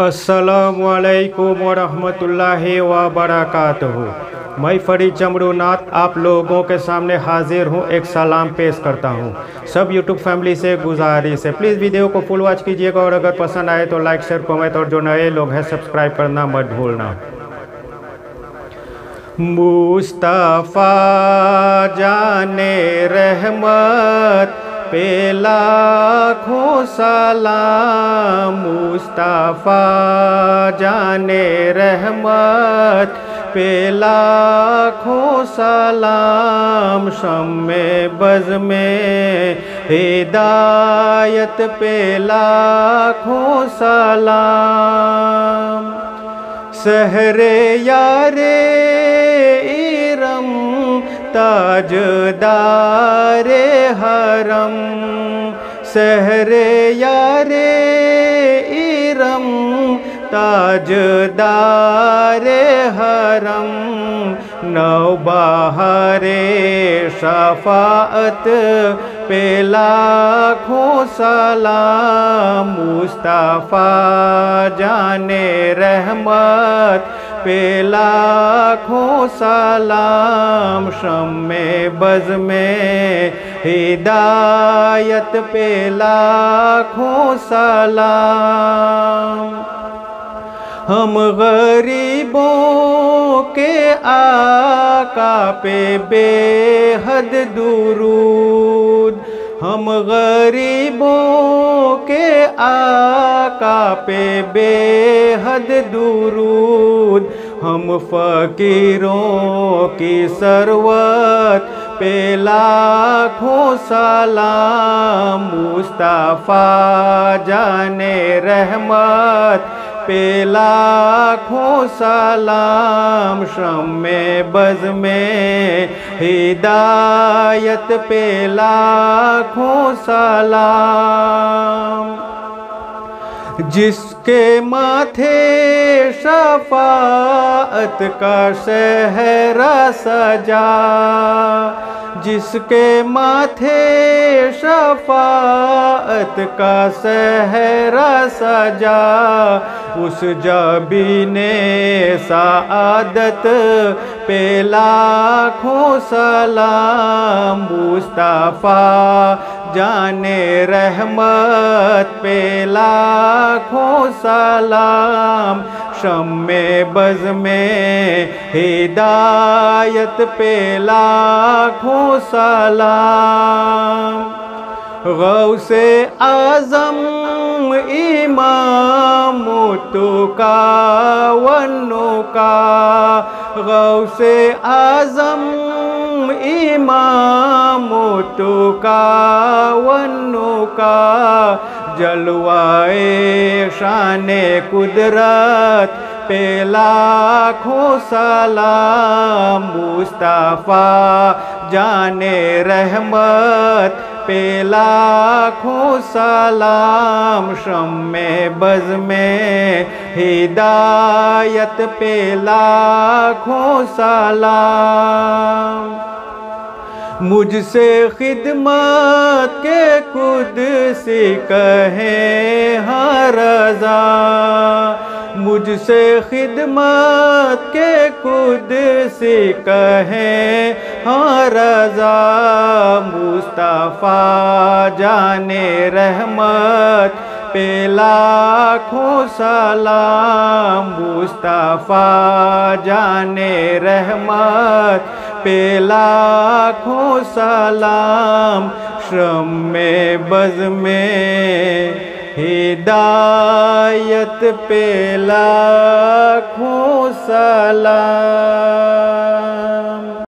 अस्सलामुअलैकुम वरहमतुल्लाहि वबरकातुहू। मैं फरीद चमरूनाथ आप लोगों के सामने हाजिर हूँ, एक सलाम पेश करता हूँ। सब यूट्यूब फैमिली से गुजारिश है, प्लीज़ वीडियो को फुल वॉच कीजिएगा और अगर पसंद आए तो लाइक शेयर कमेंट और जो नए लोग हैं सब्सक्राइब करना मत भूलना। मुस्तफ़ा जाने रहमत पे लाखों सलाम, मुस्तफ़ा जाने रहमत पे लाखों सलाम, शम्मे बज़ में हिदायत पे लाखों सलाम। सहरे यारे इरम ताजदारे हरम, सहरे यारे इरम ताजदारे हरम, नौबहारे शफाअत पे लाखों सलाम, मुस्तफ़ा जाने रहमत पे लाखों सलाम, शम्मे बज़ में हिदायत पे लाखों सलाम। हम गरीबों के आका पे बेहद दुरूद, हम गरीबों के आका पे बेहद दुरूद, हम फ़कीरों की सरवत पे लाखों सलाम, मुस्तफ़ा जाने रहमत पे लाखों सलाम, शम्मे बज़ में हिदायत पे लाखों सलाम। जिसके माथे शफाअत का सहरा सजा, जिसके माथे शफाअत का सहरा सजा, उस जाबीने सआदत पे लाखों सलाम, मुस्तफ़ा जाने रहमत पे लाखों सलाम, शम्मे बज़ में हिदायत पे लाखों सलाम। गौसे आज़म इमाम तुका वन्नुका, गौसे आज़म इमाम तुका वन्नुका, जलवाए शाने कुदरत पे लाखों सलाम, मुस्तफ़ा जाने रहमत पे लाखों सलाम, शम्मे बज़ में हिदायत पे लाखों सलाम। मुझसे खिदमत के कुदसी कहें हाँ रज़ा, मुझसे खिदमत के कुदसी कहें हाँ रज़ा, मुस्तफ़ा जाने रहमत पे लाखों सलाम, मुस्तफ़ा जाने रहमत पे लाखों सलाम, शम्मे बज़ में हिदायत पे लाखों सलाम।